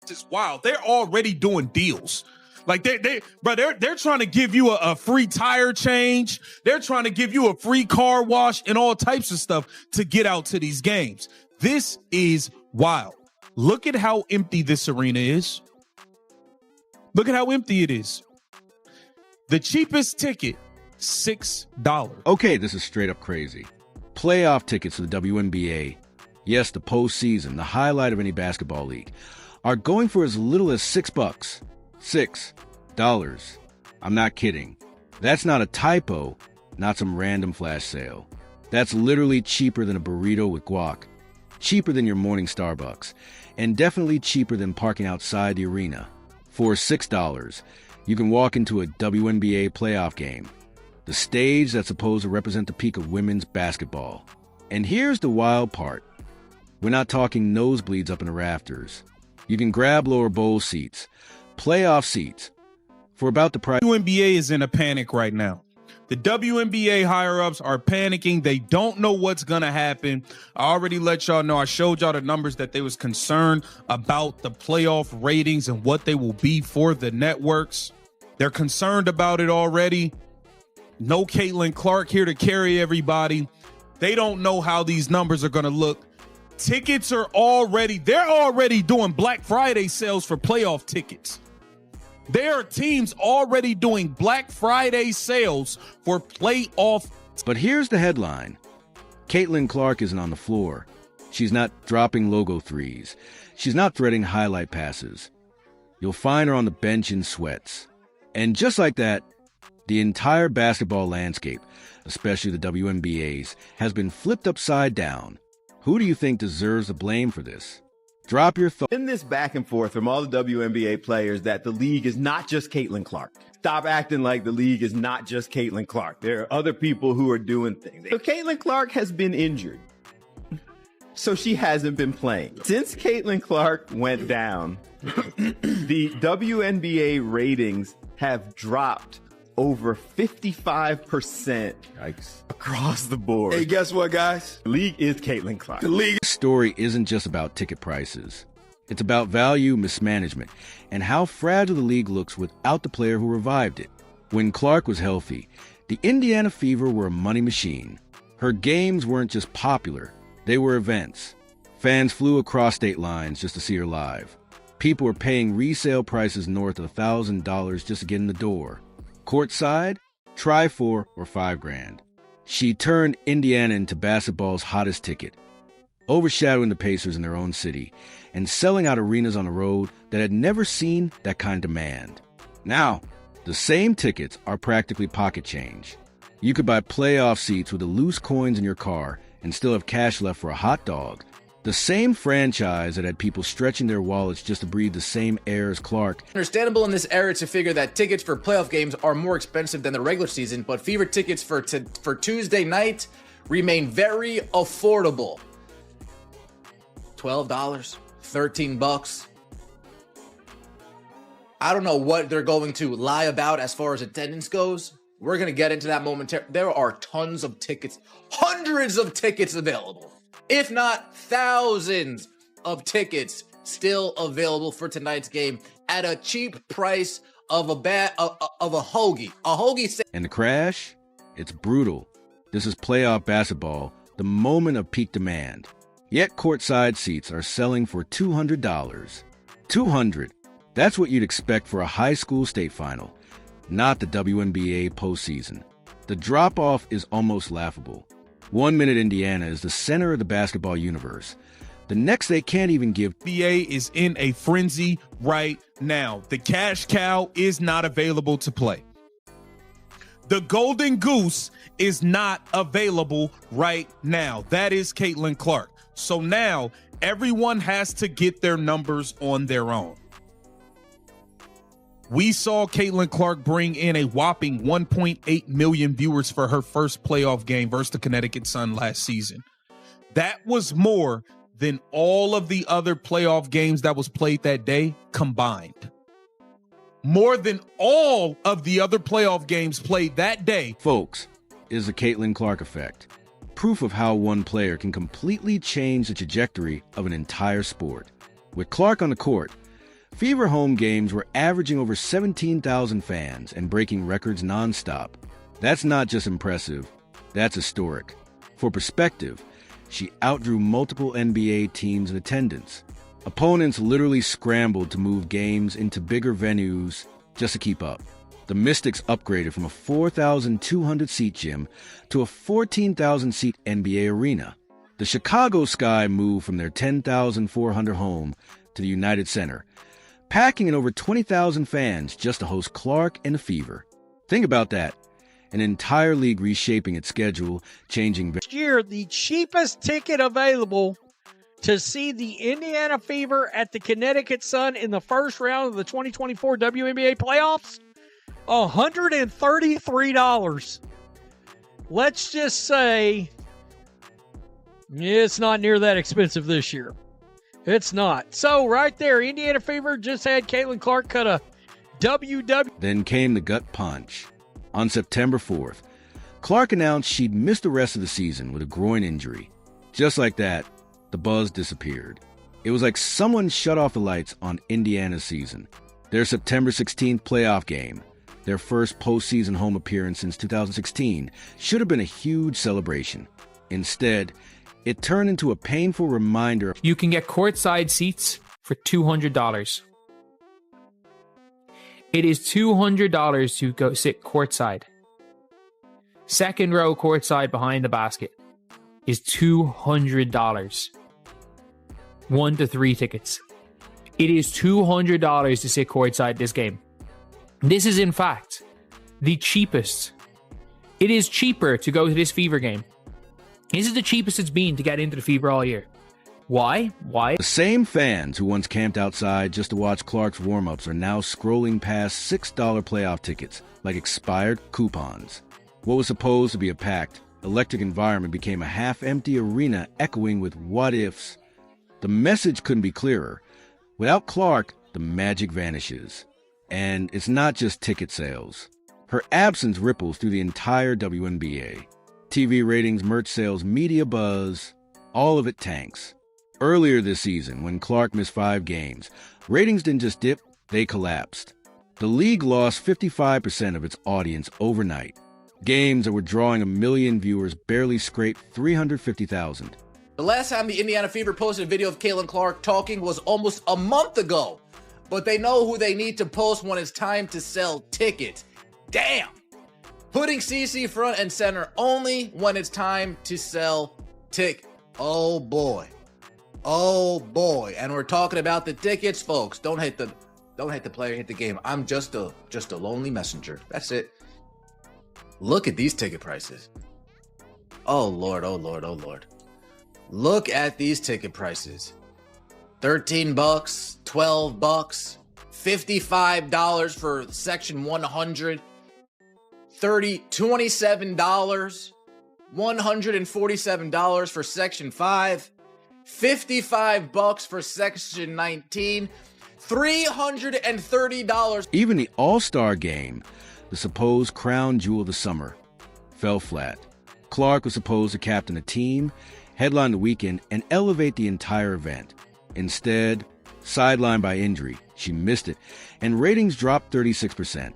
is wild. They're already doing deals. Like they're trying to give you a free tire change. They're trying to give you a free car wash and all types of stuff to get out to these games. This is wild. Look at how empty this arena is. Look at how empty it is. The cheapest ticket, $6. Okay, this is straight up crazy. Playoff tickets to the WNBA, yes, the postseason, the highlight of any basketball league, are going for as little as $6. $6. I'm not kidding. That's not a typo, not some random flash sale. That's literally cheaper than a burrito with guac, cheaper than your morning Starbucks, and definitely cheaper than parking outside the arena. For $6, you can walk into a WNBA playoff game, the stage that's supposed to represent the peak of women's basketball. And here's the wild part. We're not talking nosebleeds up in the rafters. You can grab lower bowl seats, playoff seats, for about the price. WNBA is in a panic right now. The WNBA higher-ups are panicking. They don't know what's going to happen. I already let y'all know. I showed y'all the numbers that they was concerned about the playoff ratings and what they will be for the networks. They're concerned about it already. No Caitlin Clark here to carry everybody. They don't know how these numbers are going to look. Tickets are they're already doing Black Friday sales for playoff tickets. There are teams already doing Black Friday sales for playoff. But here's the headline. Caitlin Clark isn't on the floor. She's not dropping logo threes. She's not threading highlight passes. You'll find her on the bench in sweats. And just like that, the entire basketball landscape, especially the WNBA's, has been flipped upside down. Who do you think deserves the blame for this? Drop your thoughts. In this back and forth from all the WNBA players that the league is not just Caitlin Clark. Stop acting like the league is not just Caitlin Clark. There are other people who are doing things. So Caitlin Clark has been injured, so she hasn't been playing. Since Caitlin Clark went down, the WNBA ratings have dropped over 55% across the board. Hey, guess what, guys? The league is Caitlin Clark. The league. This story isn't just about ticket prices. It's about value mismanagement and how fragile the league looks without the player who revived it. When Clark was healthy, the Indiana Fever were a money machine. Her games weren't just popular, they were events. Fans flew across state lines just to see her live. People were paying resale prices north of $1,000 just to get in the door. Courtside, try $4 or $5,000. She turned Indiana into basketball's hottest ticket, overshadowing the Pacers in their own city and selling out arenas on the road that had never seen that kind of demand. Now, the same tickets are practically pocket change. You could buy playoff seats with the loose coins in your car and still have cash left for a hot dog. The same franchise that had people stretching their wallets just to breathe the same air as Clark. Understandable in this era to figure that tickets for playoff games are more expensive than the regular season, but Fever tickets for Tuesday night remain very affordable. $12, $13. I don't know what they're going to lie about as far as attendance goes. We're going to get into that momentarily. There are tons of tickets, hundreds of tickets available, if not thousands of tickets still available for tonight's game at a cheap price of a hoagie. A hoagie. And the crash? It's brutal. This is playoff basketball, the moment of peak demand. Yet courtside seats are selling for $200. $200. That's what you'd expect for a high school state final, not the WNBA postseason. The drop-off is almost laughable. 1 minute Indiana is the center of the basketball universe. The next they can't even give. NBA is in a frenzy right now. The cash cow is not available to play. The golden goose is not available right now. That is Caitlin Clark. So now everyone has to get their numbers on their own. We saw Caitlin Clark bring in a whopping 1.8 million viewers for her first playoff game versus the Connecticut Sun last season. That was more than all of the other playoff games that was played that day combined. More than all of the other playoff games played that day. Folks, is the Caitlin Clark effect. Proof of how one player can completely change the trajectory of an entire sport. With Clark on the court, Fever home games were averaging over 17,000 fans and breaking records nonstop. That's not just impressive, that's historic. For perspective, she outdrew multiple NBA teams in attendance. Opponents literally scrambled to move games into bigger venues just to keep up. The Mystics upgraded from a 4,200-seat gym to a 14,000-seat NBA arena. The Chicago Sky moved from their 10,400 home to the United Center, packing in over 20,000 fans just to host Clark and the Fever. Think about that. An entire league reshaping its schedule, changing... Last year, the cheapest ticket available to see the Indiana Fever at the Connecticut Sun in the first round of the 2024 WNBA playoffs, $133. Let's just say it's not near that expensive this year. It's not. So right there, Indiana Fever just had Caitlin Clark cut a WW. Then came the gut punch. On September 4th, Clark announced she'd miss the rest of the season with a groin injury. Just like that, the buzz disappeared. It was like someone shut off the lights on Indiana's season. Their September 16th playoff game, their first postseason home appearance since 2016, should have been a huge celebration. Instead, it turned into a painful reminder. You can get courtside seats for $200. It is $200 to go sit courtside. Second row courtside behind the basket is $200. 1 to 3 tickets. It is $200 to sit courtside this game. This is, in fact, the cheapest. It is cheaper to go to this Fever game. This is the cheapest it's been to get into the Fever all year. Why? The same fans who once camped outside just to watch Clark's warm-ups are now scrolling past $6 playoff tickets like expired coupons. What was supposed to be a packed, electric environment became a half-empty arena echoing with what-ifs. The message couldn't be clearer. Without Clark, the magic vanishes. And it's not just ticket sales. Her absence ripples through the entire WNBA. TV ratings, merch sales, media buzz, all of it tanks. Earlier this season, when Clark missed 5 games, ratings didn't just dip, they collapsed. The league lost 55% of its audience overnight. Games that were drawing 1 million viewers barely scraped 350,000. The last time the Indiana Fever posted a video of Caitlin Clark talking was almost a month ago. But they know who they need to post when it's time to sell tickets. Damn! Putting CC front and center only when it's time to sell tickets. Oh boy. Oh boy. And we're talking about the tickets, folks. Don't hate the player, hit the game. I'm just a lonely messenger. That's it. Look at these ticket prices. Oh Lord, oh Lord, oh Lord. Look at these ticket prices. $13, $12, $55 for section 100, $27, $147 for section 5, $55 for section 19, $330. Even the All-Star game, the supposed crown jewel of the summer, fell flat. Clark was supposed to captain a team, headline the weekend, and elevate the entire event. Instead, sidelined by injury, she missed it, and ratings dropped 36%.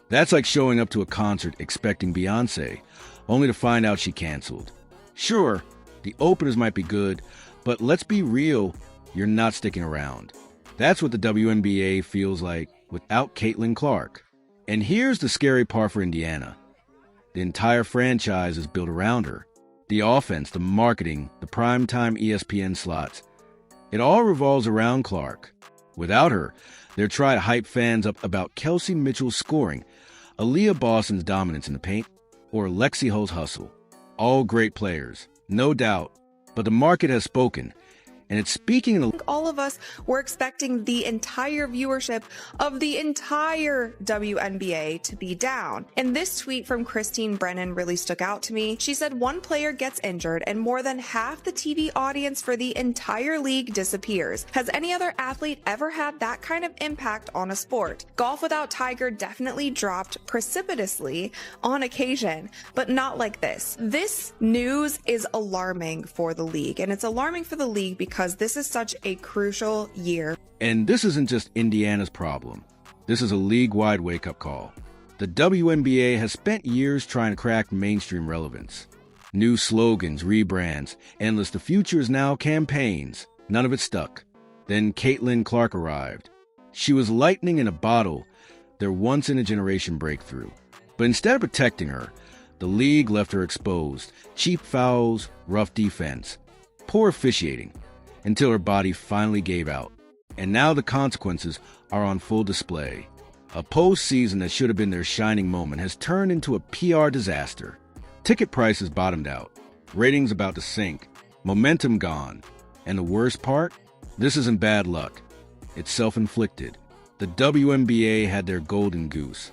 That's like showing up to a concert expecting Beyoncé, only to find out she canceled. Sure, the openers might be good, but let's be real, you're not sticking around. That's what the WNBA feels like without Caitlin Clark. And here's the scary part for Indiana. The entire franchise is built around her. The offense, the marketing, the primetime ESPN slots. It all revolves around Clark. Without her, they're trying to hype fans up about Kelsey Mitchell's scoring, Aaliyah Boston's dominance in the paint, or Lexi Ho's hustle. All great players, no doubt, but the market has spoken. And it's speaking in all of us were expecting the entire viewership of the entire WNBA to be down. And this tweet from Christine Brennan really stuck out to me. She said one player gets injured and more than half the TV audience for the entire league disappears. Has any other athlete ever had that kind of impact on a sport? Golf without Tiger definitely dropped precipitously on occasion, but not like this. This news is alarming for the league, and it's alarming for the league because because this is such a crucial year. And this isn't just Indiana's problem. This is a league-wide wake-up call. The WNBA has spent years trying to crack mainstream relevance. New slogans, rebrands, endless the future is now campaigns. None of it stuck. Then Caitlin Clark arrived. She was lightning in a bottle, their once-in-a-generation breakthrough. But instead of protecting her, the league left her exposed. Cheap fouls, rough defense, poor officiating, until her body finally gave out. And now the consequences are on full display. A postseason that should have been their shining moment has turned into a PR disaster. Ticket prices bottomed out, ratings about to sink, momentum gone. And the worst part? This isn't bad luck. It's self-inflicted. The WNBA had their golden goose,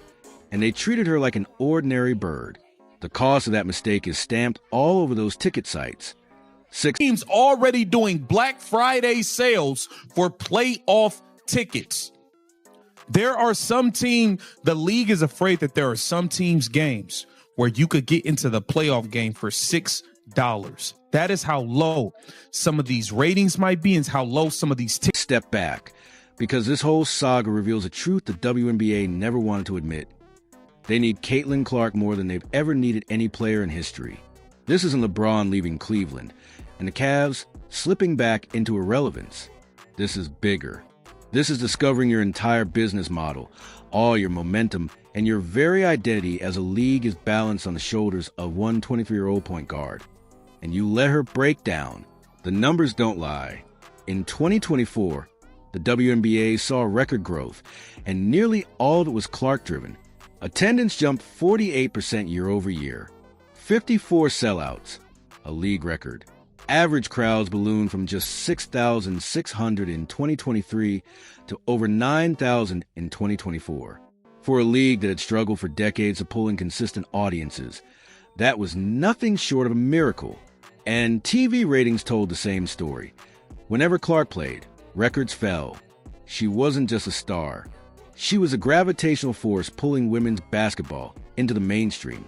and they treated her like an ordinary bird. The cost of that mistake is stamped all over those ticket sites. Teams already doing Black Friday sales for playoff tickets. There are some the league is afraid that there are some teams' games where you could get into the playoff game for $6. That is how low some of these ratings might be and how low some of these tickets. Step back, because this whole saga reveals a truth the WNBA never wanted to admit. They need Caitlin Clark more than they've ever needed any player in history. This isn't LeBron leaving Cleveland, and the Cavs slipping back into irrelevance. This is bigger. This is discovering your entire business model, all your momentum, and your very identity as a league is balanced on the shoulders of one 23-year-old point guard. And you let her break down. The numbers don't lie. In 2024, the WNBA saw record growth, and nearly all of it was Clark-driven. Attendance jumped 48% year over year. 54 sellouts, a league record. Average crowds ballooned from just 6,600 in 2023 to over 9,000 in 2024. For a league that had struggled for decades to pull in consistent audiences, that was nothing short of a miracle. And TV ratings told the same story. Whenever Clark played, records fell. She wasn't just a star. She was a gravitational force pulling women's basketball into the mainstream.